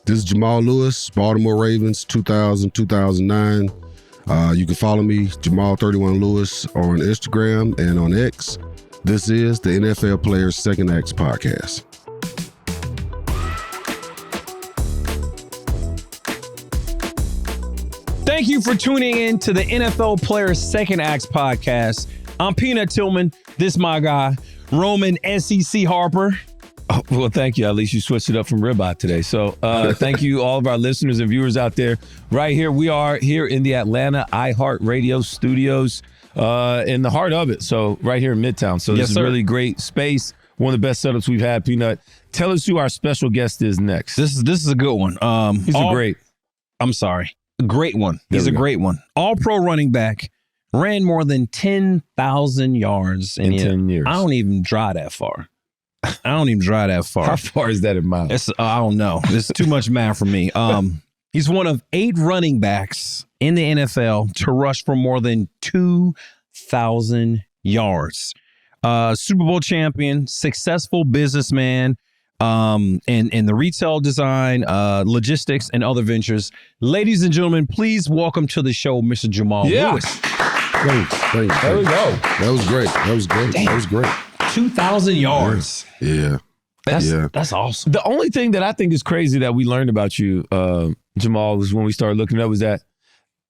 This is Jamal Lewis, Baltimore Ravens, 2000, 2009. You can follow me, Jamal31Lewis, on Instagram and on X. This is the NFL Players Second Acts Podcast. Thank you for tuning in to the NFL Players Second Acts Podcast. I'm Peanut Tillman. This is my guy, Roman SEC Harper. Oh, well, thank you. At least you switched it up from ribeye today. So thank you, all of our listeners and viewers out there. Right here, we are here in the Atlanta iHeartRadio studios in the heart of it. So right here in Midtown. So this is a really great space. One of the best setups we've had, Peanut. Tell us who our special guest is next. This is a good one. He's a great. I'm sorry. Great one. He's a great one. All-pro running back. Ran more than 10,000 yards in 10 years. I don't even drive that far. How far is that in miles? I don't know. It's too much math for me. He's one of 8 running backs in the NFL to rush for more than 2,000 yards. Super Bowl champion, successful businessman, in the retail design, logistics, and other ventures. Ladies and gentlemen, please welcome to the show, Mr. Jamal Lewis. Thanks. There we go. That was great. Damn. That was great. 2,000 yards. Yeah. That's awesome. The only thing that I think is crazy that we learned about you, Jamal, was when we started looking up was that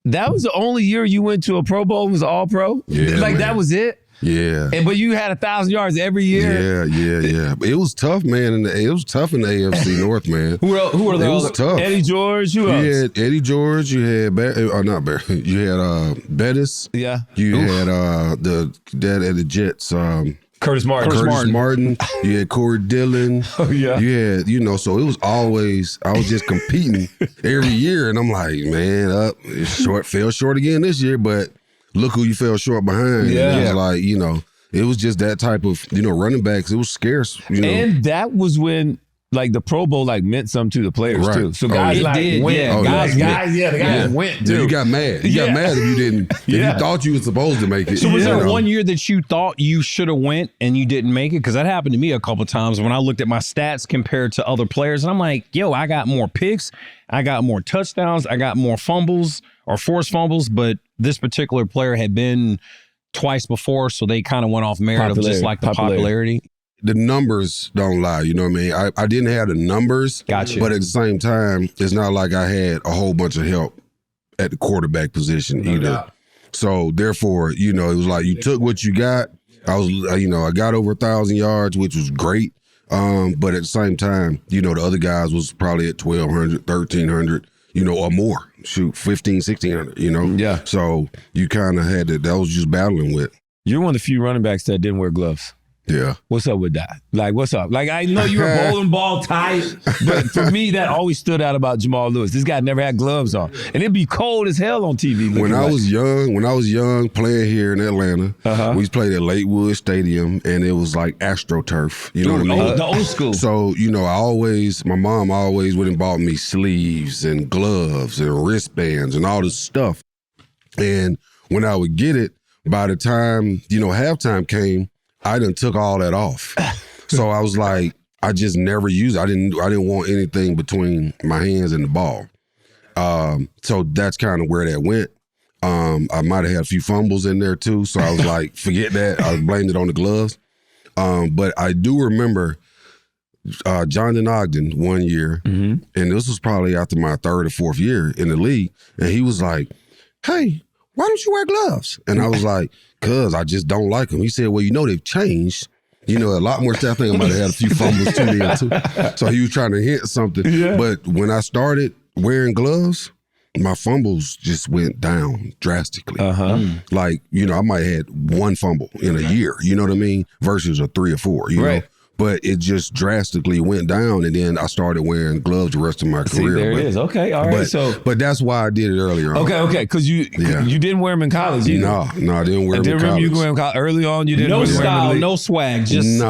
was the only year you went to a Pro Bowl, was all pro. Yeah, like that was it. Yeah. But you had 1,000 yards every year. Yeah. It was tough, man. It was tough in the AFC North, man. Who are those? It was tough. Eddie George. Who else? You had Eddie George. You had You had Bettis. Yeah. You had the dad at the Jets. Curtis Martin. You had Corey Dillon. Oh, yeah. You had, so it was always, I was just competing every year. And I'm like, man, fell short again this year, but look who you fell short behind. Yeah. And it was like, it was just that type of, running backs. It was scarce. And that was when, like, the Pro Bowl, meant something to the players, too. So guys, went. Yeah. The guys went, too. You got mad. You got mad if you didn't, if you thought you were supposed to make it. So was there one year that you thought you should have went and you didn't make it? Because that happened to me a couple of times when I looked at my stats compared to other players. And I'm like, I got more picks. I got more touchdowns. I got more fumbles or forced fumbles. But this particular player had been twice before, so they kind of went off merit of just like the popularity. The numbers don't lie, you know what I mean? I didn't have the numbers, gotcha. But at the same time, it's not like I had a whole bunch of help at the quarterback position either. So therefore, it was like you took what you got. I got over 1,000 yards, which was great. But at the same time, the other guys was probably at 1,200, 1,300, or more. Shoot, 1,500, 1,600, Yeah. So you kind of had that was just battling with. You're one of the few running backs that didn't wear gloves. Yeah. What's up with that? Like, what's up? Like, I know you're a bowling ball type, but for me, that always stood out about Jamal Lewis. This guy never had gloves on. And it'd be cold as hell on TV. When I was young, playing here in Atlanta, we played at Lakewood Stadium, and it was like AstroTurf. You know what I mean? The old school. So, my mom always went and bought me sleeves and gloves and wristbands and all this stuff. And when I would get it, by the time, halftime came, I done took all that off. So I was like, I just never used it. I didn't want anything between my hands and the ball. So that's kind of where that went. I might have had a few fumbles in there too. So I was like, forget that. I blamed it on the gloves. But I do remember Jonathan Ogden one year, and this was probably after my 3rd or 4th year in the league. And he was like, hey, why don't you wear gloves? And I was like, because I just don't like them. He said, well, they've changed. A lot more stuff. I think I might have had a few fumbles too there too. So he was trying to hint something. Yeah. But when I started wearing gloves, my fumbles just went down drastically. Like, I might have had 1 fumble in a year, you know what I mean? Versus a 3 or 4, you know? But it just drastically went down, and then I started wearing gloves the rest of my career. There it is. Okay, all right. But that's why I did it earlier on. Okay, because you didn't wear them in college either. No, I didn't wear them in college. I remember you wearing early on. You didn't wear them. No style, no swag, just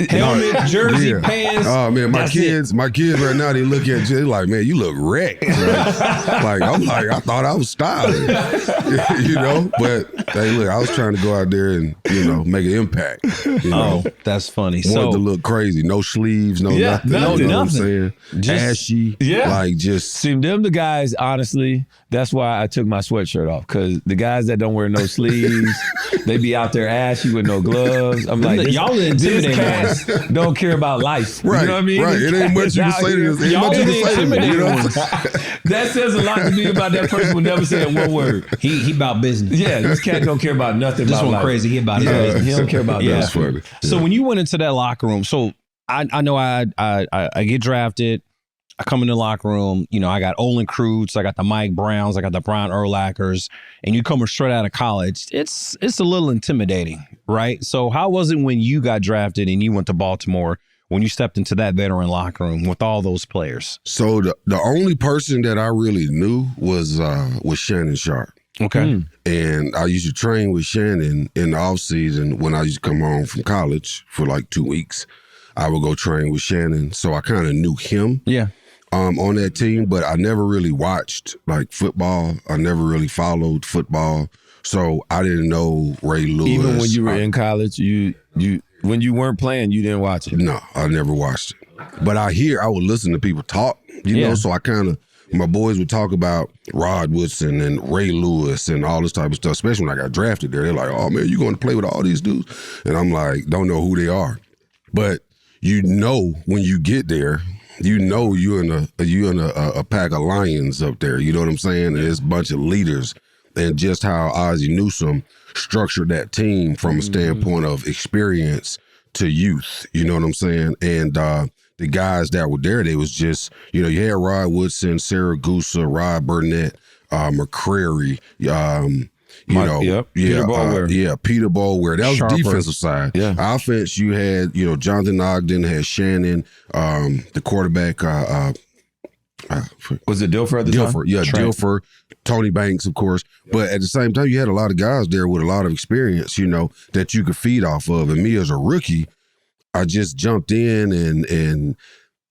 helmet, jersey, pants. Oh man, my kids right now, they look at you, they're like, man, you look wrecked. I thought I was styling, But hey, look, I was trying to go out there and make an impact. Oh, that's funny. Wanted to look look crazy. No sleeves, no nothing. No, you know nothing. what I'm saying? Just, ashy. Like just. See, them the guys, honestly, that's why I took my sweatshirt off. Because the guys that don't wear no sleeves, they be out there ashy with no gloves. I'm like, y'all the intimidating cast don't care about life. Right, You know what I mean? right. It ain't much you can say to this. Ain't much you can say to me. You know what I'm saying? That says a lot to me about that person who never said one word. He about business. Yeah, this cat don't care about nothing. This about one life. crazy. He about his business. He don't care about That's nothing. funny. So when you went into that locker room, so I know I get drafted. I come in the locker room, you know, I got Olin Kreutz, I got the Mike Browns, I got the Brian Urlachers, and you coming straight out of college. It's a little intimidating, right? So how was it when you got drafted and you went to Baltimore, when you stepped into that veteran locker room with all those players? So the only person that I really knew was Shannon Sharp. Okay. And I used to train with Shannon in the offseason when I used to come home from college for like 2 weeks. I would go train with Shannon. So I kind of knew him. Yeah. On that team, but I never really watched like football. I never really followed football, so I didn't know Ray Lewis. Even when you were in college, you when you weren't playing, you didn't watch it. No, I never watched it. But I would listen to people talk, you know. So I kind of, my boys would talk about Rod Woodson and Ray Lewis and all this type of stuff. Especially when I got drafted there, they're like, "Oh man, you going to play with all these dudes?" And I'm like, don't know who they are, but you know when you get there. You know you're in a pack of lions up there. You know what I'm saying? And there's a bunch of leaders, and just how Ozzie Newsome structured that team from a standpoint of experience to youth. You know what I'm saying? And the guys that were there, they was just, you know, you had Rod Woodson, Sarah Gusa, Rod Burnett, McCrary, Peter Boulware. Peter Boulware. That was Sharper. defensive side. Yeah. Offense, you had, you know, Jonathan Ogden, had Shannon, the quarterback. Was it Dilfer at the time? Yeah, Dilfer, Tony Banks, of course. But at the same time, you had a lot of guys there with a lot of experience, you know, that you could feed off of. And me as a rookie, I just jumped in and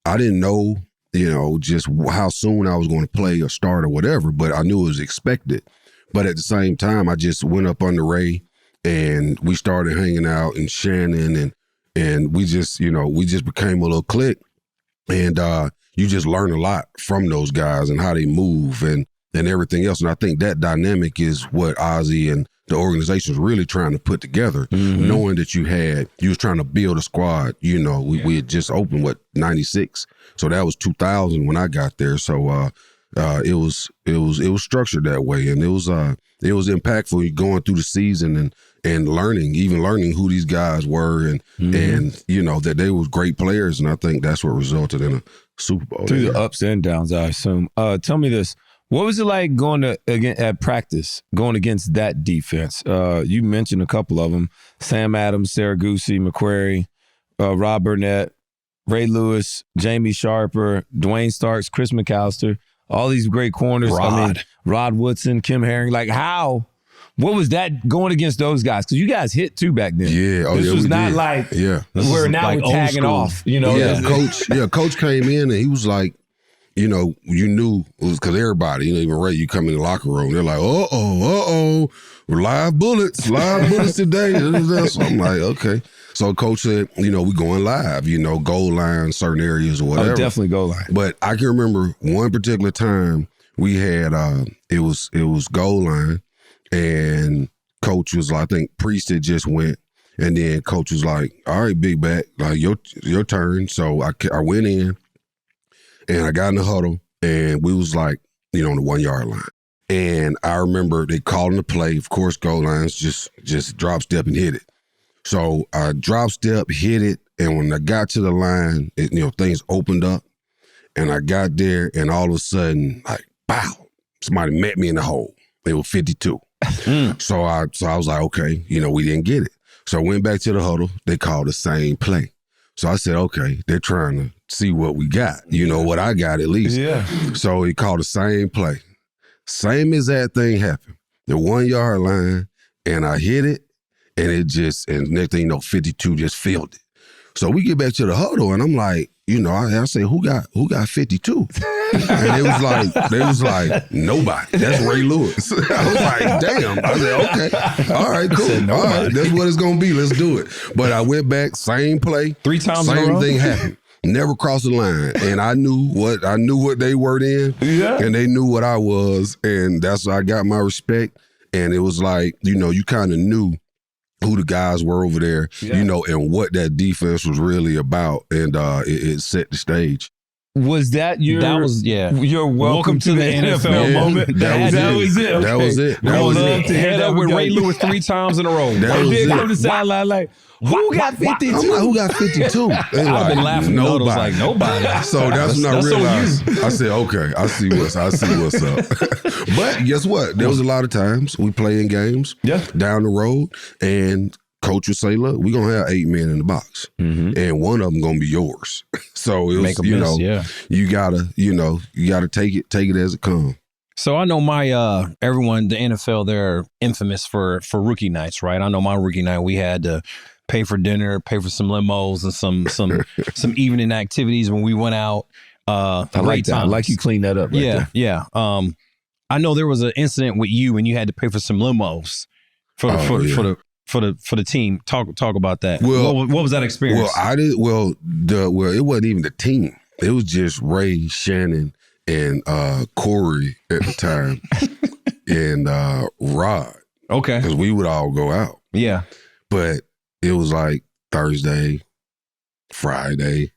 I didn't know, you know, just how soon I was going to play or start or whatever, but I knew it was expected. But at the same time, I just went up under Ray and we started hanging out, and Shannon and we just became a little clique. And you just learn a lot from those guys and how they move and everything else. And I think that dynamic is what Ozzie and the organization is really trying to put together, knowing that you was trying to build a squad. You know, we had just opened, 96? So that was 2000 when I got there. So it was structured that way, and it was impactful going through the season and learning who these guys were and you know that they were great players, and I think that's what resulted in a Super Bowl. Through the ups and downs, I assume. Tell me this: what was it like going at practice, going against that defense? You mentioned a couple of them: Sam Adams, Sarah Gusi, McQuarrie, Rob Burnett, Ray Lewis, Jamie Sharper, Dwayne Starks, Chris McAllister. All these great corners. Rod Woodson, Kim Herring. Like what was that going against those guys? Because you guys hit too back then. Yeah. This was not did. like We're now we're tagging off. You know. Yeah. Coach came in and he was like, you know, you knew it was because everybody, you know, even Ray, you come in the locker room, they're like, live bullets today. So I'm like, okay. So Coach said, you know, we going live, you know, goal line, certain areas or whatever. Oh, definitely goal line. But I can remember one particular time we had, it was goal line, and Coach was like, I think Priest had just went, and then Coach was like, all right, big back, like your turn. So I went in, and I got in the huddle, and we was like, you know, on the 1 yard line. And I remember they calling the play. Of course, goal lines just drop step and hit it. So I drop step, hit it, and when I got to the line, things opened up, and I got there, and all of a sudden, like, pow, somebody met me in the hole. They were 52. So I was like, okay, you know, we didn't get it. So I went back to the huddle. They called the same play. So I said, okay, they're trying to see what we got, you know, what I got at least. Yeah. So he called the same play. Same exact thing happened. The 1 yard line, and I hit it. And and next thing you know, 52 just filled it. So we get back to the huddle, and I'm like, you know, I say, who got 52? And they was like, nobody. That's Ray Lewis. I was like, damn. I said, okay. All right, cool. All right, that's what it's going to be. Let's do it. But I went back, same play. 3 times in a same row? thing happened. Never crossed the line. And I knew what they were in. Yeah. And they knew what I was. And that's why I got my respect. And it was like, you kind of knew who the guys were over there, and what that defense was really about. And it set the stage. Was that your? That was Your welcome to the NFL moment. That was it. Okay. That was it. That We was love it. to hear Head that up with with Ray Lewis 3 times in a row. That was They it. come to the sideline like, who got 52? I'm like, who got 52? They I've been like, laughing. nobody. Like nobody. So that's when I That's on realized. you. I said, okay, I see what's up. But guess what? There was a lot of times we playing games down the road, and coach would say, look, we're going to have 8 men in the box, and one of them going to be yours. So it was, Make a miss, you gotta take it as it comes. So I know my everyone, the NFL, they're infamous for rookie nights, right? I know my rookie night, we had to pay for dinner, pay for some limos and some evening activities when we went out. I like that. I like you clean that up. Right there. Yeah. I know there was an incident with you and you had to pay for some limos for the team. Talk about that. Well, what was that experience? It wasn't even the team. It was just Ray, Shannon, and Corey at the time, and Rod. Okay. Because we would all go out. Yeah. But it was like Thursday, Friday.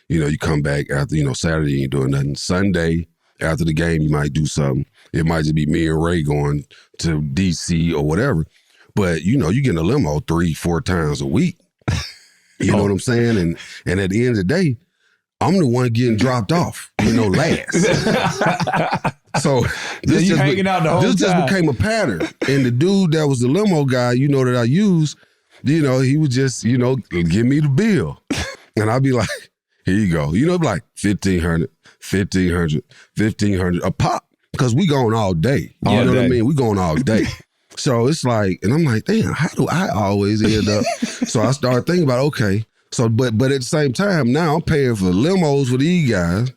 You come back after, Saturday you ain't doing nothing. Sunday, after the game, you might do something. It might just be me and Ray going to DC or whatever. But, you get in a limo 3-4 times a week. You know what I'm saying? And at the end of the day, I'm the one getting dropped off, last. So this just became a pattern. And the dude that was the limo guy, that I used, he would just, give me the bill. And I'd be like, here you go. It'd be like $1,500 a pop. Because we going all day. You know what I mean? We going all day. So it's like, and I'm like, damn, how do I always end up? So I started thinking about, okay. So, but at the same time, now I'm paying for limos for these guys.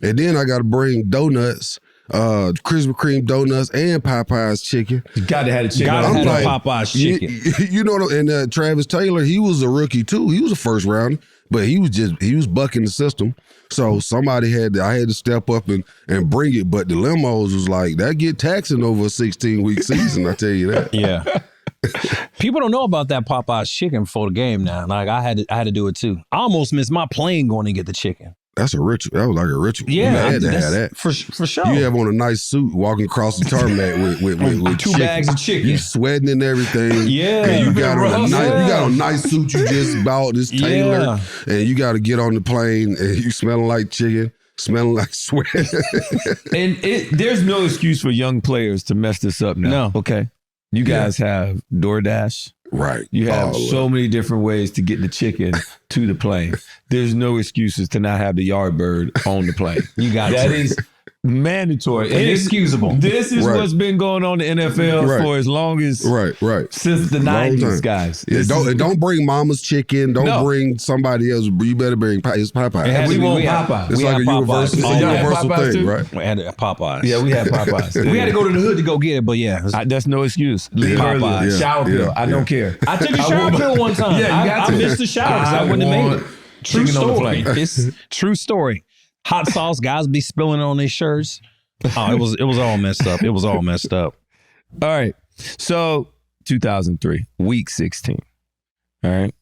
And then I got to bring donuts, Krispy Kreme donuts, and Popeye's chicken. You got to have the chicken. Got to I'm have like, Popeye's chicken. And Travis Taylor, he was a rookie too. He was a first rounder, but he was bucking the system. So I had to step up and bring it. But the limos was like, that get taxing over a 16-week season, I tell you that. Yeah. People don't know about that Popeye's chicken before the game now. Like I had to do it too. I almost missed my plane going to get the chicken. That's a ritual. That was like a ritual. Yeah, I had to have that. For sure. You have on a nice suit walking across the tarmac with 2 chicken. bags of chicken. You sweating and everything. Yeah. And you got rough, you got a nice suit you just bought, this Taylor. Yeah. And you got to get on the plane and you smelling like chicken, smelling like sweat. And there's no excuse for young players to mess this up now. No. Okay. You guys have DoorDash. Right. You have so many different ways to get the chicken to the plane. There's no excuses to not have the Yardbird on the plane. You got that to. is mandatory. Inexcusable. This is Right. what's been going on in the NFL Right. for as long as Right. since the Long 90s, time. guys. Yeah, don't bring mama's chicken. Don't No. bring somebody else. You better bring it's Popeye. It has We to be- want had- Popeye. It's we like had a Popeyes. universal, Oh, y'all had universal Popeyes thing, too? right? We had Popeyes. Yeah, we had Popeyes. We had to go to the hood to go get it, but yeah. That's no excuse. Leave Popeyes. early. Yeah. Shower pill. Yeah. I don't care. I took a shower pill one time. Yeah, you got I to. missed the shower because I wouldn't have made it. True chicken on the story. plane. It's true story. Hot sauce guys be spilling on their shirts. Oh, it was all messed up. It was all messed up. All right. So 2003, week 16. All right.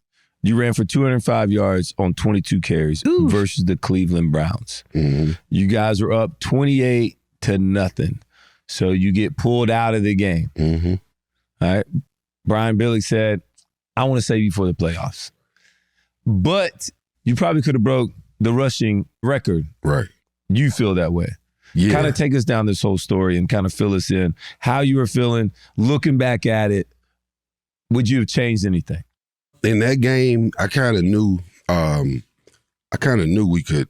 You ran for 205 yards on 22 carries versus the Cleveland Browns. Mm-hmm. You guys were up 28-0. So you get pulled out of the game. Mm-hmm. All right. Brian Billick said, I want to save you for the playoffs. But you probably could have broke the rushing record. Right. You feel that way. Yeah. Kind of take us down this whole story and kind of fill us in how you were feeling, looking back at it. Would you have changed anything? In that game, I kind of knew we could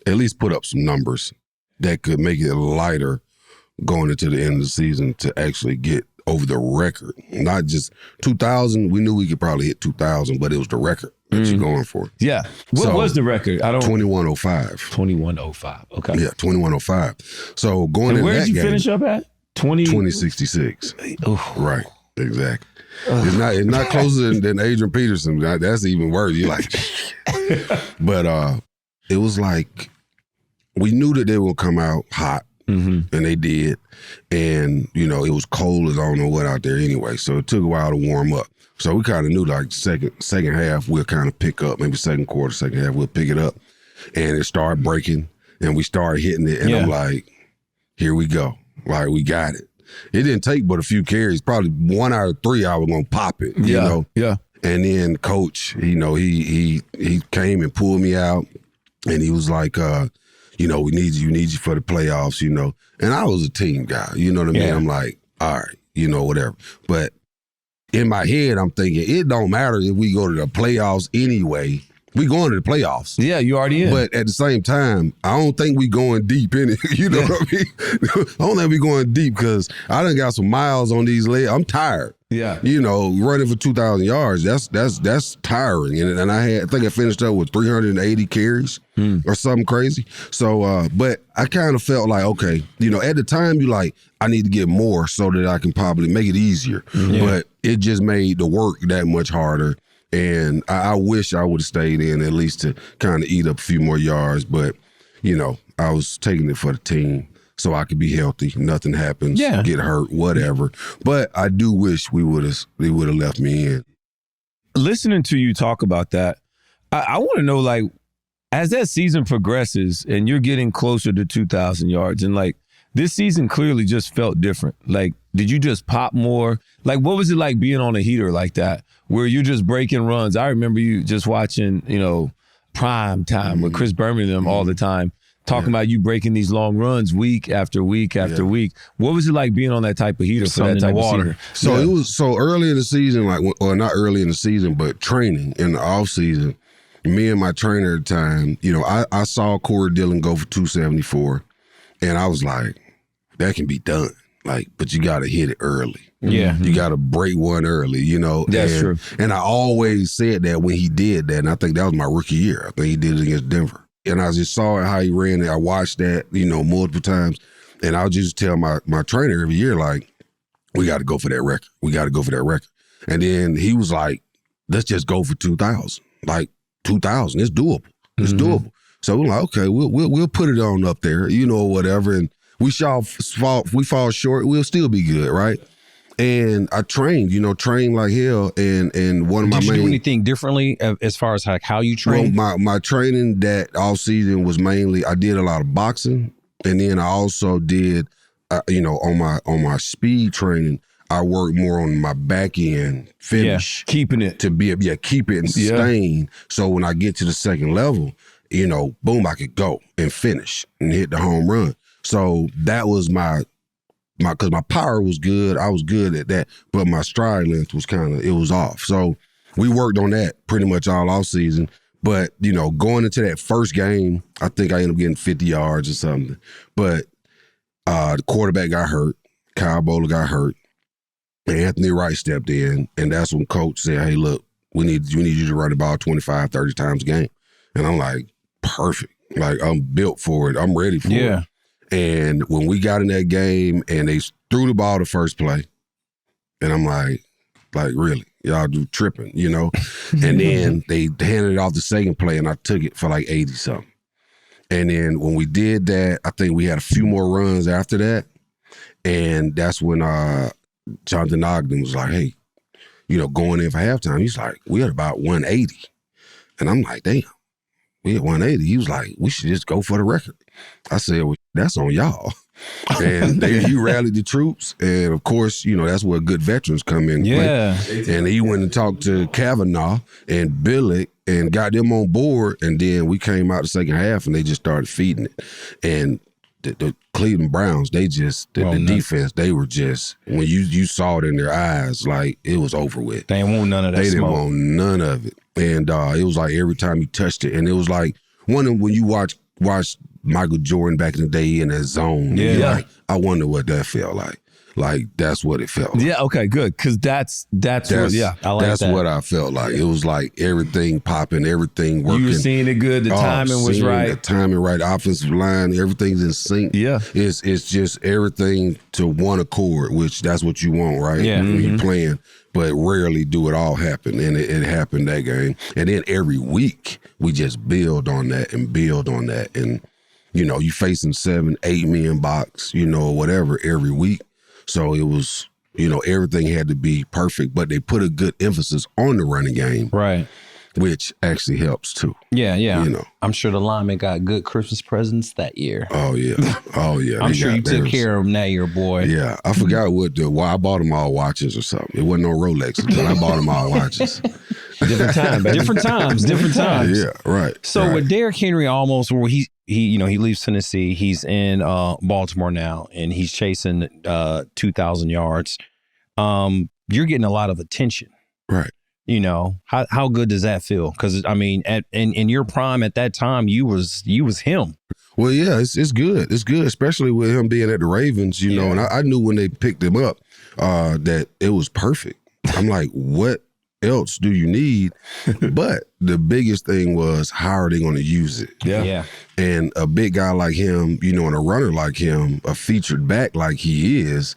at least put up some numbers that could make it lighter going into the end of the season to actually get over the record. Not just 2,000. We knew we could probably hit 2,000, but it was the record. that you're going for. Yeah. What was the record? 2105. 2105. Okay. Yeah, 2105. So going in where that did you game, finish up at? 2066. Right. Exactly. It's not closer than Adrian Peterson. That's even worse. You're like, but it was like we knew that they would come out hot, and they did. And it was cold as I don't know what out there anyway. So it took a while to warm up. So we kind of knew like second half we'll kind of pick up. Maybe second quarter, second half we'll pick it up, and it started breaking, and we started hitting it, and I'm like, here we go. Like we got it. It didn't take but a few carries. Probably 1 out of 3 I was gonna pop it. You know. Yeah. And then coach, he came and pulled me out, and he was like, we need you for the playoffs, And I was a team guy, you know what I mean? I'm like, all right, whatever. But in my head, I'm thinking it don't matter if we go to the playoffs anyway. We going to the playoffs. Yeah, you already in. But at the same time, I don't think we going deep in it. You know what I mean? I don't think we going deep because I done got some miles on these legs. I'm tired. Yeah. Running for 2,000 yards, that's tiring. And I think I finished up with 380 carries or something crazy. So, but I kind of felt like, okay, at the time, you like, I need to get more so that I can probably make it easier. But it just made the work that much harder. And I wish I would have stayed in at least to kind of eat up a few more yards. But, I was taking it for the team so I could be healthy. Nothing happens, get hurt, whatever. But I do wish they would have left me in. Listening to you talk about that, I want to know, like, as that season progresses and you're getting closer to 2,000 yards and, like, this season clearly just felt different. Like, did you just pop more? Like, what was it like being on a heater like that where you're just breaking runs? I remember you just watching, Prime Time with Chris Berman and them all the time, talking about you breaking these long runs week after week after week. What was it like being on that type of heater for that type of water? So it was so early in the season, or not early in the season, but training in the off season. Me and my trainer at the time, I saw Corey Dillon go for 274, and I was like, that can be done. Like, but you got to hit it early. Yeah. You got to break one early, That's true. And I always said that when he did that, and I think that was my rookie year. I think he did it against Denver. And I just saw how he ran it. I watched that, multiple times. And I would just tell my trainer every year, like, we got to go for that record. We got to go for that record. And then he was like, let's just go for 2,000. Like, 2,000, it's doable. It's doable. So we're like, okay, we'll put it on up there, whatever. And we fall short, we'll still be good, right? And I trained like hell. And one of my Did you do anything differently as far as like how you train? Well, my training that off season was mainly, I did a lot of boxing, and then I also did, on my speed training, I worked more on my back end finish, keeping it to be keep it and sustain. So when I get to the second level, boom, I could go and finish and hit the home run. So that was because my power was good. I was good at that, but my stride length was it was off. So we worked on that pretty much all off season. But, going into that first game, I think I ended up getting 50 yards or something. But the quarterback got hurt. Kyle Bowler got hurt. And Anthony Wright stepped in. And that's when coach said, hey, look, we need you to run the ball 25, 30 times a game. And I'm like, perfect. Like, I'm built for it. I'm ready for it. And when we got in that game and they threw the ball the first play, and I'm like really, y'all do tripping, And then they handed it off the second play, and I took it for like 80-something. And then when we did that, I think we had a few more runs after that. And that's when Jonathan Ogden was like, hey, going in for halftime, he's like, we had about 180. And I'm like, damn, we had 180. He was like, we should just go for the record. I said, well, that's on y'all. And he rallied the troops. And of course, that's where good veterans come in. Yeah. And he went and talked to Kavanaugh and Billick and got them on board. And then we came out the second half and they just started feeding it. And the Cleveland Browns, they just, the defense, they were just, when you saw it in their eyes, like it was over with. They didn't want none of that They smoke. didn't want none of it. And it was like every time you touched it. And it was like, when you watch Michael Jordan back in the day in that zone. Yeah. Like, I wonder what that felt like. Like that's what it felt like. Yeah, okay, good. Because that's what, yeah, I like that's that. what I felt like. It was like everything popping, everything working. You were seeing it good. The timing was right. The timing right. Offensive line, everything's in sync. Yeah. It's just everything to one accord, which that's what you want, right? Yeah. When you're playing. But rarely do it all happen. And it happened that game. And then every week, we just build on that and build on that. And, you know, you facing 7-8 million box, you know, whatever, every week. So it was, you know, everything had to be perfect, but they put a good emphasis on the running game. Right. Which actually helps too. Yeah, yeah. You know. I'm sure the linemen got good Christmas presents that year. Oh, yeah. Oh, yeah. I'm sure you took care of them that year, boy. Yeah. I forgot why I bought them all watches or something. It wasn't no Rolex, but I bought them all watches. Different time, baby. Different times. Yeah, right. So right. with Derrick Henry almost where he leaves Tennessee, he's in Baltimore now, and he's chasing 2,000 yards. You're getting a lot of attention. Right. You know, how good does that feel? Because I mean, in your prime at that time, you was him. Well, yeah, it's good. It's good, especially with him being at the Ravens. You know, and I knew when they picked him up that it was perfect. I'm like, what else do you need? But the biggest thing was, how are they going to use it? Yeah. And a big guy like him, you know, and a runner like him, a featured back like he is,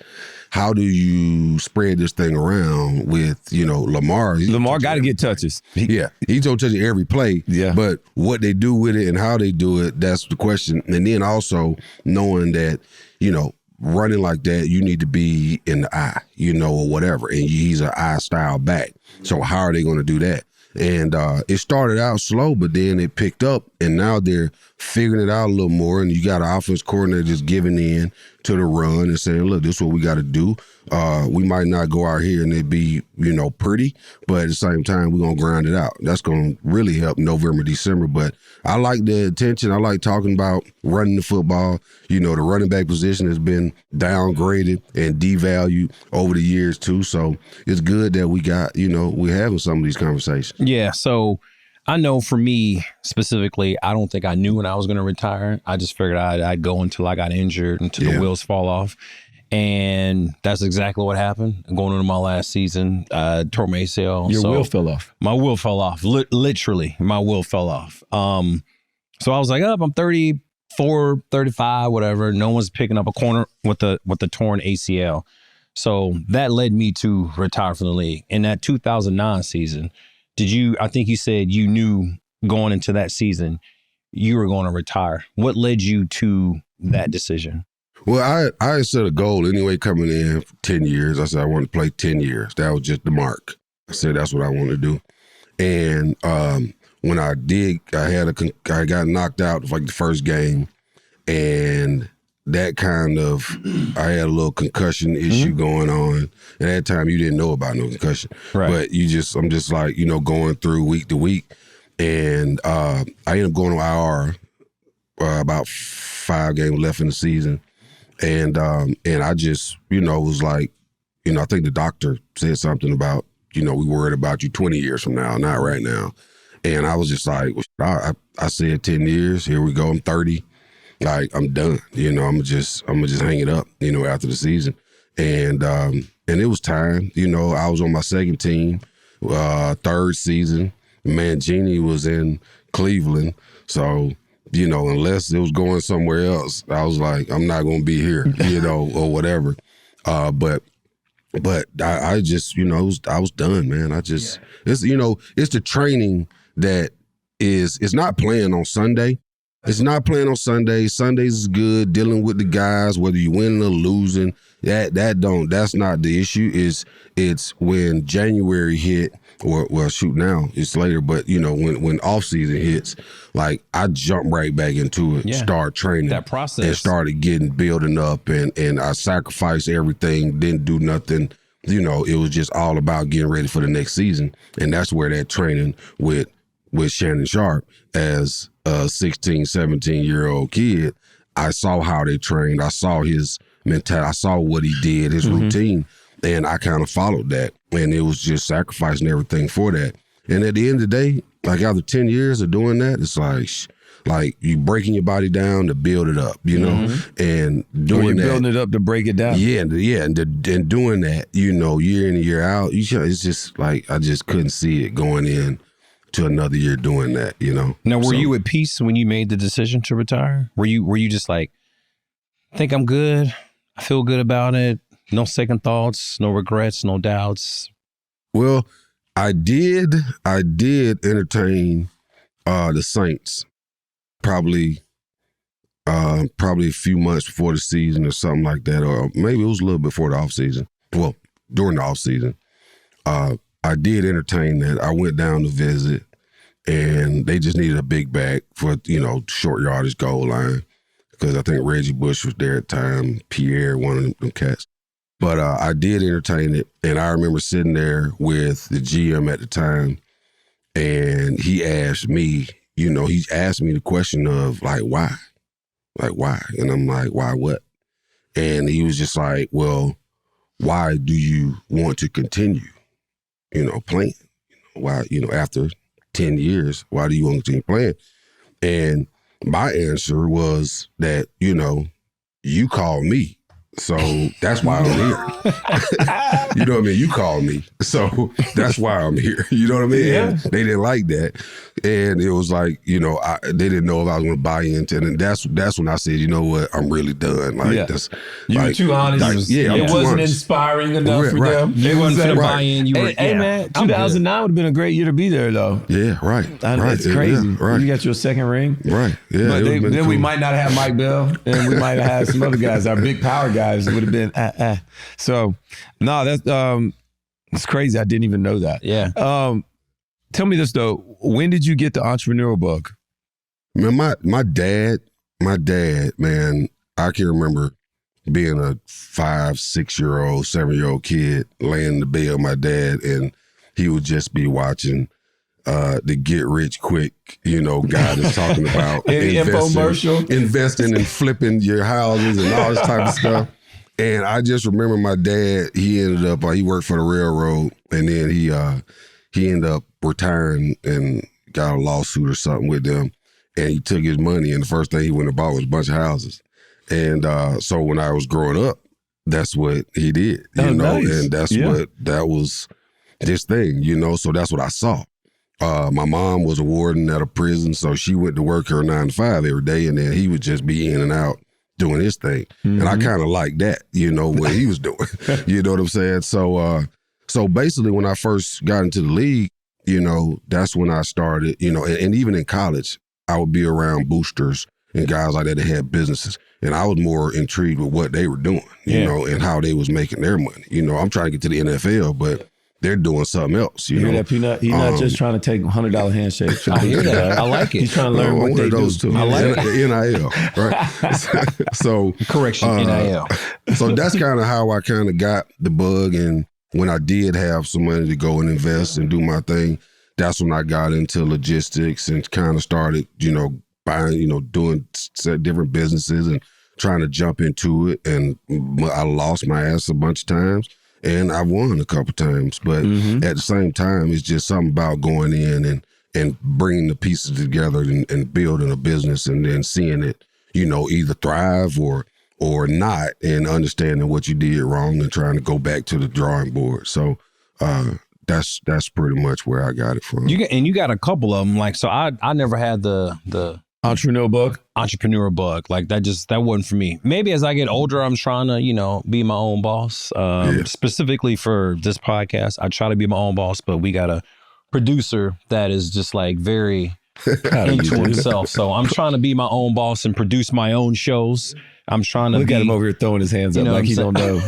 how do you spread this thing around with, you know, Lamar? Lamar got to get touches. He's going to touch it every play. Yeah. But what they do with it and how they do it, that's the question. And then also knowing that, you know, running like that, you need to be in the eye, you know, or whatever. And he's an eye style back. So how are they going to do that? And it started out slow, but then it picked up, and now they're figuring it out a little more. And you got an offense coordinator just giving in to the run and saying, look, this is what we got to do. We might not go out here and it be, you know, pretty, but at the same time, we're going to grind it out. That's going to really help November, December. But I like the attention. I like talking about running the football. You know, the running back position has been downgraded and devalued over the years, too. So it's good that we got, you know, we're having some of these conversations. Yeah. So I know for me specifically, I don't think I knew when I was going to retire. I just figured I'd go until I got injured, until the wheels fall off. And that's exactly what happened. Going into my last season, tore my ACL. Your wheel fell off. My wheel fell off. Literally, my wheel fell off. So I was like, I'm 34, 35, whatever. No one's picking up a corner with the torn ACL. So that led me to retire from the league. In that 2009 season, I think you said you knew going into that season you were going to retire. What led you to that decision? Well, I set a goal anyway coming in for 10 years. I said I wanted to play 10 years. That was just the mark. I said that's what I want to do. And when I did, I got knocked out like the first game, and that kind of, I had a little concussion issue going on. And at that time, you didn't know about no concussion. Right. But I'm just like, you know, going through week to week. And I ended up going to IR about 5 games left in the season. And I just, you know, was like, you know, I think the doctor said something about, you know, we worried about you 20 years from now, not right now. And I was just like, I said 10 years, here we go, I'm 30. Like, I'm done. You know, I'm just hang it up, you know, after the season. And it was time. You know, I was on my second team, third season. Mangini was in Cleveland. So, you know, unless it was going somewhere else, I was like, I'm not going to be here, you know, or whatever. But I just, you know, I was done, man. It's, you know, it's the training that it's not playing on Sunday. It's not playing on Sundays. Sundays is good, dealing with the guys, whether you winning or losing. That's not the issue. It's when January hit, or well, shoot, now it's later, but you know, when off season hits, like I jump right back into it, start training. That process. And started building up, and I sacrificed everything, didn't do nothing. You know, it was just all about getting ready for the next season. And that's where that training with Shannon Sharp as a 16, 17-year-old kid, I saw how they trained. I saw his mentality. I saw what he did, his routine, and I kind of followed that. And it was just sacrificing everything for that. And at the end of the day, like after 10 years of doing that, it's Like you breaking your body down to build it up, you know, and doing that. Building it up to break it down. Yeah, and doing that, you know, year in and year out. It's just like I just couldn't see it going in to another year doing that, you know. Now, were you at peace when you made the decision to retire? Were you just like, I think I'm good, I feel good about it, no second thoughts, no regrets, no doubts? Well, I did entertain the Saints probably a few months before the season or something like that, or maybe it was a little before the off season. Well, during the off season, I did entertain that. I went down to visit, and they just needed a big back for, you know, short yardage goal line, because I think Reggie Bush was there at the time, Pierre, one of them cats. But I did entertain it, and I remember sitting there with the GM at the time, and he asked me, you know, he asked me the question of, like, why? Like, why? And I'm like, why what? And he was just like, well, why do you want to continue, you know, playing? Why, you know, after 10 years, why do you want to continue playing? And my answer was that, you know, you called me. So that's why I'm here. You know what I mean? You called me. So that's why I'm here. You know what I mean? Yeah. And they didn't like that. And it was like, you know, they didn't know if I was going to buy into it. And that's when I said, you know what? I'm really done. Like, that's, you like, were too honest. It wasn't inspiring enough for them. They wasn't going to buy in. You were, hey man, 2009 would have been a great year to be there, though. Yeah, right. That's crazy. Yeah, right. You got your second ring. Right. Yeah. But then cool. we might not have Mike Bell, and we might have had some other guys. Our big power guys would have been So, no, that's crazy. I didn't even know that. Yeah. Tell me this though. When did you get the entrepreneurial bug? Man, my dad, man, I can remember being a 5, 6-year-old, 7-year-old kid laying in the bed with my dad, and he would just be watching the Get Rich Quick, you know, guy that's talking about investing and flipping your houses and all this type of stuff. And I just remember my dad, he ended up, he worked for the railroad, and then he ended up retiring and got a lawsuit or something with them. And he took his money, and the first thing he went and bought was a bunch of houses. And so when I was growing up, that's what he did, you know, nice. And that was his thing, you know, so that's what I saw. My mom was a warden at a prison, so she went to work her 9 to 5 every day, and then he would just be in and out doing his thing. Mm-hmm. And I kind of liked that, you know, what he was doing. You know what I'm saying? So basically when I first got into the league, you know, that's when I started, you know, and even in college, I would be around boosters and guys like that that had businesses. And I was more intrigued with what they were doing, you know, and how they was making their money. You know, I'm trying to get to the NFL, but they're doing something else, you know. Hear that, Peanut? He's not just trying to take $100 handshakes. I hear that. I like it. He's trying to learn what they do. Too. I like it. NIL, right? So correction, NIL. So that's kind of how I kind of got the bug. And when I did have some money to go and invest and do my thing, that's when I got into logistics and kind of started, you know, buying, you know, doing different businesses and trying to jump into it. And I lost my ass a bunch of times. And I won a couple times, but at the same time, it's just something about going in and bringing the pieces together and building a business and then seeing it, you know, either thrive or not, and understanding what you did wrong and trying to go back to the drawing board. So that's pretty much where I got it from. You got a couple of them. Like, so I never had the entrepreneurial bug. Like that wasn't for me. Maybe as I get older, I'm trying to, you know, be my own boss. Specifically for this podcast, I try to be my own boss, but we got a producer that is just like very into himself. So I'm trying to be my own boss and produce my own shows. I'm trying to look at him over here throwing his hands up like he don't know.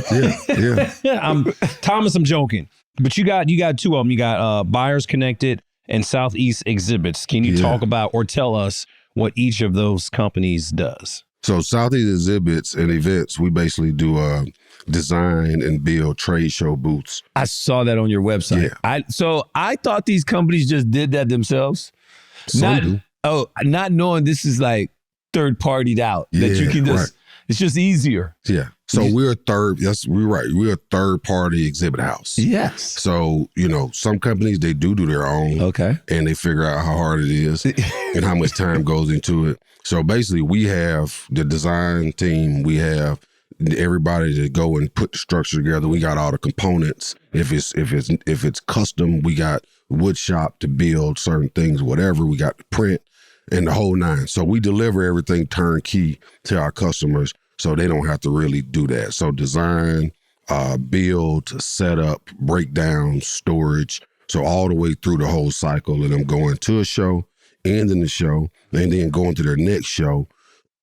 Yeah. Thomas, I'm joking. But you got two of them. You got Buyers Connected and Southeast Exhibits. Can you talk about or tell us what each of those companies does? So Southeast Exhibits and Events, we basically do design and build trade show booths. I saw that on your website. Yeah. I thought these companies just did that themselves. Some do. Not knowing this is like third partied out. That you can just, it's just easier. Yeah. So we're a third. We're right. We're a third party exhibit house. Yes. So some companies they do their own. Okay. And they figure out how hard it is and how much time goes into it. So basically, we have the design team. We have everybody to go and put the structure together. We got all the components. If it's custom, we got wood shop to build certain things. Whatever, we got the print and the whole nine. So we deliver everything turnkey to our customers, so they don't have to really do that. So design, build, setup, breakdown, storage. So all the way through the whole cycle, and I'm going to a show, ending the show, and then going to their next show,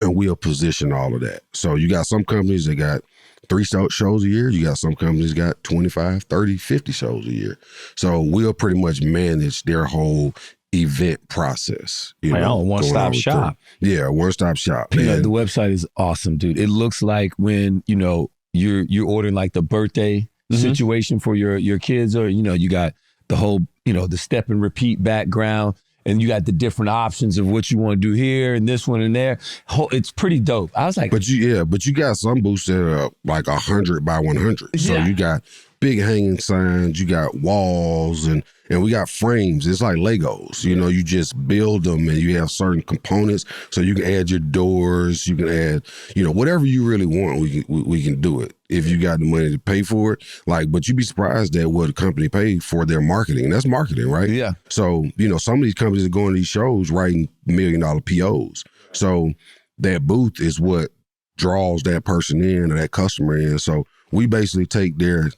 and we'll position all of that. So you got some companies that got 3 shows a year. You got some companies got 25, 30, 50 shows a year. So we'll pretty much manage their whole event process. One-stop shop. Yeah, one-stop shop. The website is awesome, dude. It looks like when, you're ordering like the birthday situation for your kids, or, you got the whole, the step and repeat background, and you got the different options of what you want to do here and this one and there. It's pretty dope. I was like, but you got some booths that are like 100 by 100. So you got big hanging signs, you got walls, and we got frames. It's like Legos. You just build them, and you have certain components. So you can add your doors, you can add, whatever you really want. We can do it if you got the money to pay for it. But you'd be surprised at what a company paid for their marketing. And that's marketing, right? Yeah. So some of these companies are going to these shows writing $1 million POs. So that booth is what draws that person in or that customer in. So we basically take their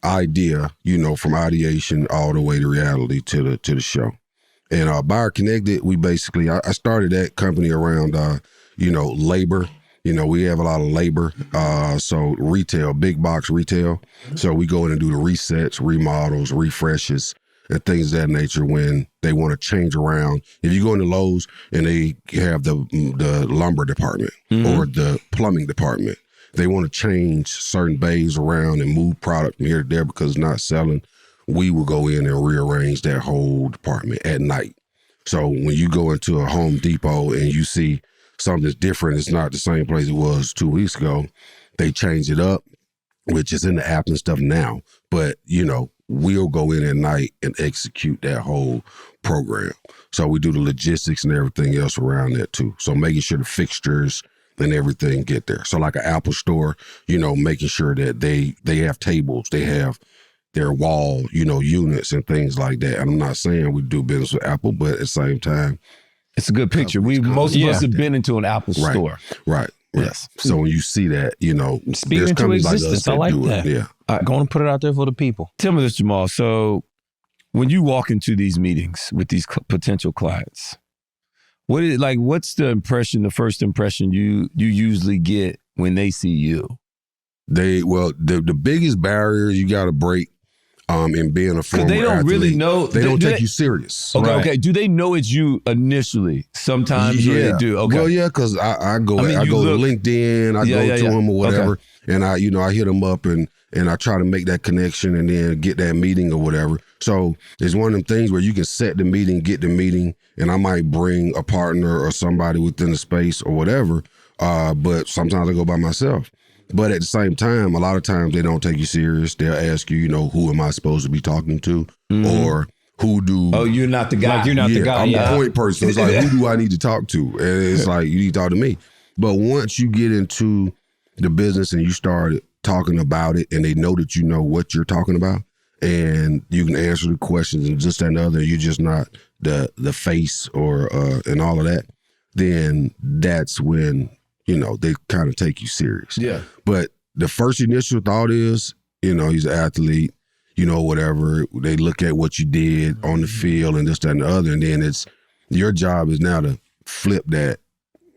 idea, from ideation all the way to reality to the show. And Buyer Connected, we basically, I started that company around, labor. We have a lot of labor. So retail, big box retail. So we go in and do the resets, remodels, refreshes, and things of that nature when they want to change around. If you go into Lowe's and they have the lumber department or the plumbing department, they want to change certain bays around and move product from here to there because it's not selling, we will go in and rearrange that whole department at night. So when you go into a Home Depot and you see something that's different, it's not the same place it was 2 weeks ago, they change it up, which is in the app and stuff now. But, we'll go in at night and execute that whole program. So we do the logistics and everything else around that too. So making sure the fixtures and everything get there. So like an Apple store, making sure that they have tables, they have their wall, units and things like that. And I'm not saying we do business with Apple, but at the same time, it's a good picture. Most of us have been into an Apple store. Right. Yes. So when you see that, speaking there's into companies existence, like us I like do that. it. Yeah. All right, go on and put it out there for the people. Tell me this, Jamal. So when you walk into these meetings with these potential clients, what's the first impression you usually get when they see you? The biggest barrier you got to break in being a former they don't athlete, really know. They don't take you serious. Okay. Do they know it's you initially? Sometimes they do. Okay. Well, yeah, because I go to LinkedIn, I go to them or whatever, and I hit them up and I try to make that connection and then get that meeting or whatever. So it's one of them things where you can set the meeting, get the meeting, and I might bring a partner or somebody within the space or whatever. But sometimes I go by myself. But at the same time, a lot of times they don't take you serious. They'll ask you, who am I supposed to be talking to? Or who do... Oh, you're not the guy. Like you're not the guy. I'm the point person. It's like, who do I need to talk to? And it's like, you need to talk to me. But once you get into the business and you start talking about it and they know that you know what you're talking about and you can answer the questions and just that and the other, you're just not the face or and all of that, then that's when... they kind of take you serious. Yeah. But the first initial thought is, he's an athlete, whatever. They look at what you did on the field and this, that, and the other. And then it's your job is now to flip that.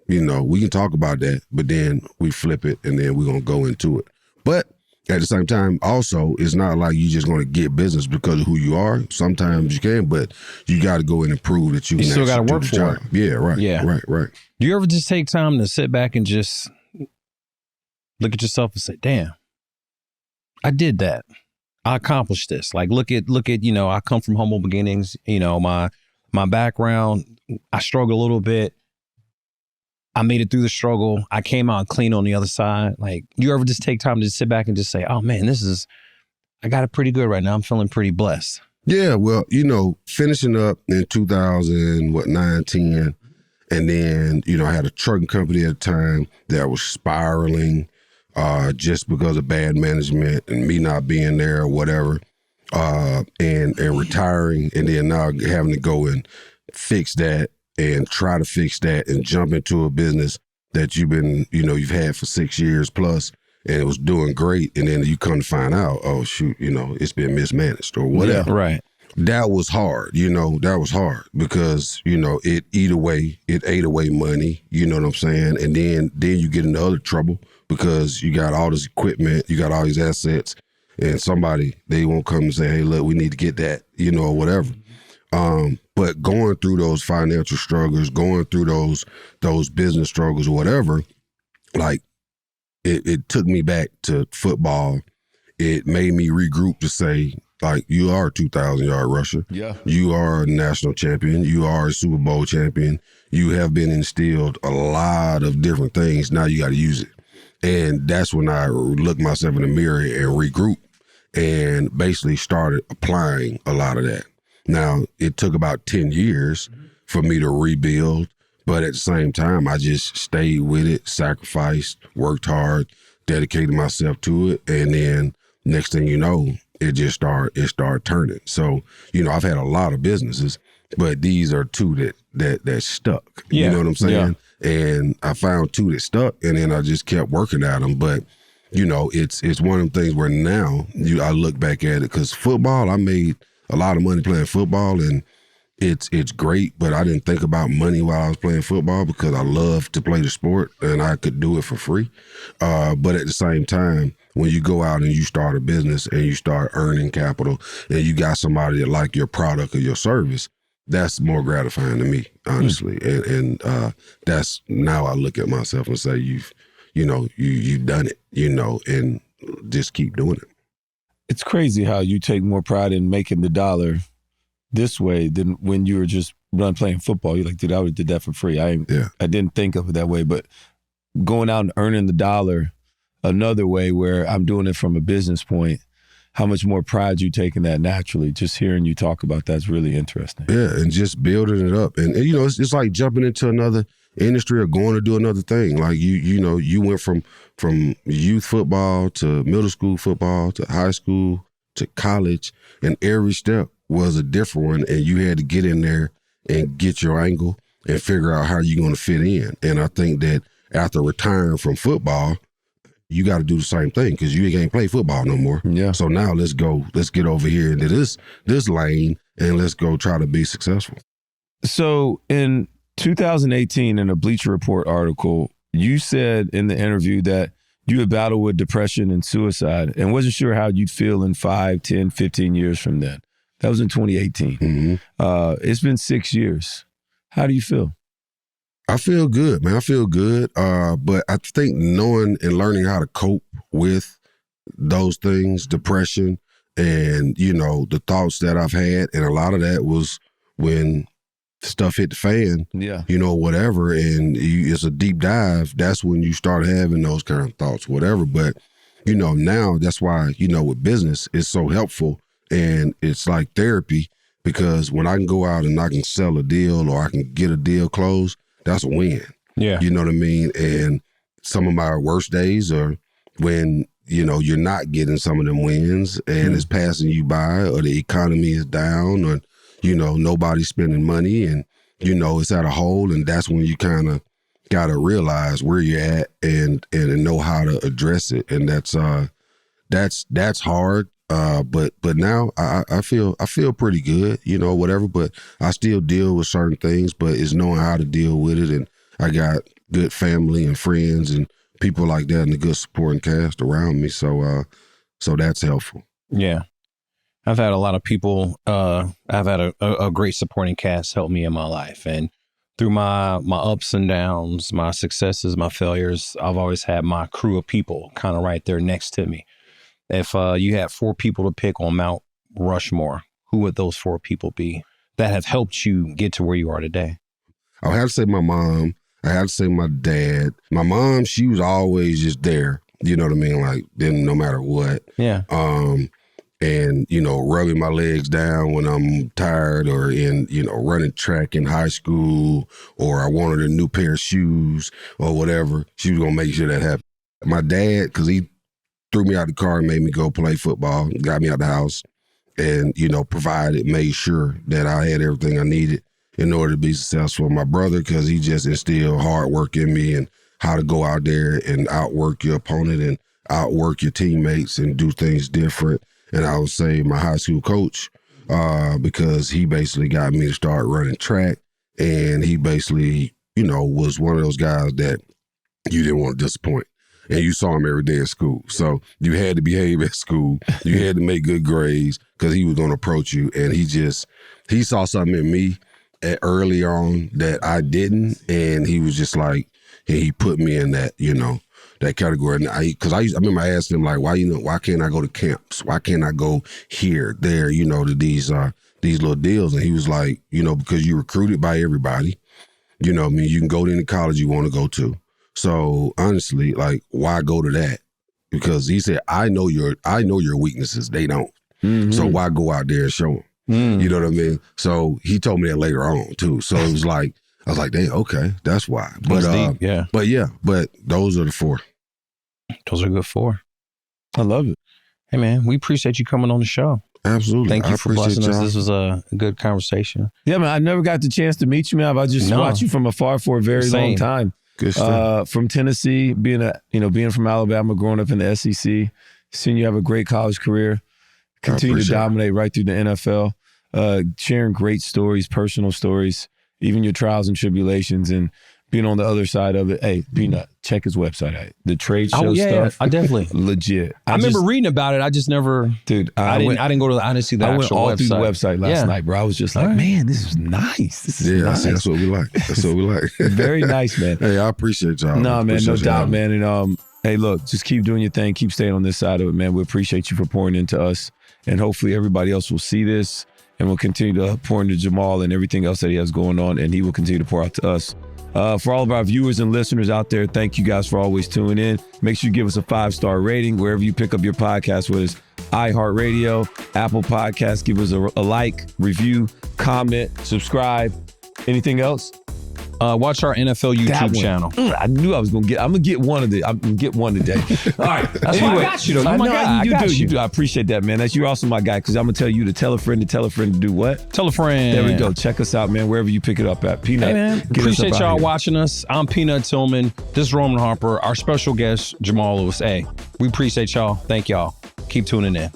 We can talk about that, but then we flip it and then we're going to go into it. But at the same time, also, it's not like you're just going to get business because of who you are. Sometimes you can, but you got to go in and prove that you can still got to work for it. Yeah, right. Yeah. Right. Do you ever just take time to sit back and just look at yourself and say, damn, I did that. I accomplished this. Like, look at, I come from humble beginnings, my background, I struggle a little bit. I made it through the struggle. I came out clean on the other side. Like, you ever just take time to sit back and just say, oh man, I got it pretty good right now. I'm feeling pretty blessed. Yeah, well, finishing up in 2009, 10, and then, I had a trucking company at the time that was spiraling just because of bad management and me not being there or whatever, and retiring, and then now having to go and fix that and try to fix that and jump into a business that you've had for 6 years plus, and it was doing great, and then you come to find out, oh shoot, it's been mismanaged or whatever. Yeah, right. That was hard, that was hard because, it ate away money, you know what I'm saying? And then you get into other trouble because you got all this equipment, you got all these assets, and they won't come and say, hey, look, we need to get that, or whatever. But going through those financial struggles, going through those business struggles or whatever, like it took me back to football. It made me regroup to say, like, you are a 2,000-yard rusher. Yeah. You are a national champion. You are a Super Bowl champion. You have been instilled a lot of different things. Now you got to use it. And that's when I looked myself in the mirror and regroup and basically started applying a lot of that. Now, it took about 10 years for me to rebuild, but at the same time, I just stayed with it, sacrificed, worked hard, dedicated myself to it, and then next thing you know, it started turning. So, I've had a lot of businesses, but these are two that stuck. Yeah. You know what I'm saying? Yeah. And I found two that stuck, and then I just kept working at them. But, it's one of them things where now I look back at it, because football, I made a lot of money playing football, and it's great, but I didn't think about money while I was playing football because I love to play the sport and I could do it for free. But at the same time, when you go out and you start a business and you start earning capital and you got somebody that like your product or your service, that's more gratifying to me, honestly. And that's now I look at myself and say, you've done it, and just keep doing it. It's crazy how you take more pride in making the dollar this way than when you were just playing football. You're like, dude, I would have did that for free. I didn't think of it that way, but going out and earning the dollar another way where I'm doing it from a business point, how much more pride you take in that naturally. Just hearing you talk about that's really interesting. Yeah, and just building it up. And it's like jumping into another industry or going to do another thing. Like you went from youth football to middle school football to high school to college, and every step was a different one, and you had to get in there and get your angle and figure out how you're going to fit in. And I think that after retiring from football, you got to do the same thing because you ain't play football no more. Yeah. So now let's get over here into this lane and let's go try to be successful. So in 2018, in a Bleacher Report article, you said in the interview that you had battled with depression and suicide and wasn't sure how you'd feel in 5, 10, 15 years from then. That was in 2018. Mm-hmm. It's been 6 years. How do you feel? I feel good, man. I feel good. But I think knowing and learning how to cope with those things, depression and, the thoughts that I've had, and a lot of that was when stuff hit the fan, whatever, and it's a deep dive, that's when you start having those kind of thoughts, whatever. But, now that's why, with business, it's so helpful and it's like therapy, because when I can go out and I can sell a deal or I can get a deal closed, that's a win. Yeah. You know what I mean? And some of my worst days are when, you're not getting some of them wins and it's passing you by, or the economy is down, or, nobody's spending money and, it's at a hole. And that's when you kind of got to realize where you're at and know how to address it. And that's hard. But now I feel pretty good, whatever, but I still deal with certain things, but it's knowing how to deal with it. And I got good family and friends and people like that and a good supporting cast around me. So that's helpful. Yeah. I've had a lot of people, I've had a great supporting cast help me in my life. And through my ups and downs, my successes, my failures, I've always had my crew of people kind of right there next to me. If you had 4 people to pick on Mount Rushmore, who would those 4 people be that have helped you get to where you are today? I would have to say my mom. I have to say my dad. My mom, she was always just there. You know what I mean? Like, then no matter what. Yeah. And, you know, rubbing my legs down when I'm tired, or in, you know, running track in high school, or I wanted a new pair of shoes or whatever. She was going to make sure that happened. My dad, because he threw me out of the car and made me go play football, got me out the house, and, you know, made sure that I had everything I needed in order to be successful. My brother, because he just instilled hard work in me and how to go out there and outwork your opponent and outwork your teammates and do things different. And I would say my high school coach, because he basically got me to start running track. And he basically, you know, was one of those guys that you didn't want to disappoint. And you saw him every day at school. So you had to behave at school. You had to make good grades because he was going to approach you. And he saw something in me early on that I didn't. And he was just like, he put me in that, you know, that category. And I remember I asked him, like, why can't I go to camps? Why can't I go here, there, you know, to these little deals? And he was like, you know, because you're recruited by everybody. You know, I mean, you can go to any college you want to go to. So honestly, like, why go to that? Because he said, I know your weaknesses. They don't. Mm-hmm. So why go out there and show them? Mm. You know what I mean? So he told me that later on too. So it was like, I was like, dang, okay, that's why. But but those are the 4. Those are good 4. I love it. Hey man, we appreciate you coming on the show. Absolutely. Thank you for blessing us. This was a good conversation. Yeah, man, I never got the chance to meet you, man. I just watched you from afar for a very long time. Good stuff. From Tennessee, being from Alabama, growing up in the SEC, seeing you have a great college career, continue to dominate right through the NFL, sharing great stories, personal stories, even your trials and tribulations, and being on the other side of it. Hey, Peanut, check his website out. The trade show stuff. I definitely legit. I remember reading about it. I just never, I didn't go to I didn't see the actual website. I went all through the website last night, bro. I was just like, man, this is nice. This is nice. That's what we like. That's what we like. Very nice, man. Hey, I appreciate y'all. No, man, no doubt, man. And hey, look, just keep doing your thing. Keep staying on this side of it, man. We appreciate you for pouring into us, and hopefully everybody else will see this and will continue to pour into Jamal and everything else that he has going on, and he will continue to pour out to us. For all of our viewers and listeners out there, thank you guys for always tuning in. Make sure you give us a 5-star rating wherever you pick up your podcast with us. iHeartRadio, Apple Podcasts, give us a like, review, comment, subscribe. Anything else? Watch our NFL YouTube channel. I knew I was going to get. I'm going to get one of the. I'm going to get one today. All right. That's why I got you, though. You're my guy. You do. I appreciate that, man. You're also my guy, because I'm going to tell you to tell a friend to do what? Tell a friend. There we go. Check us out, man, wherever you pick it up at. Peanut. Hey, man. Appreciate y'all watching us. I'm Peanut Tillman. This is Roman Harper. Our special guest, Jamal Lewis. Hey, we appreciate y'all. Thank y'all. Keep tuning in.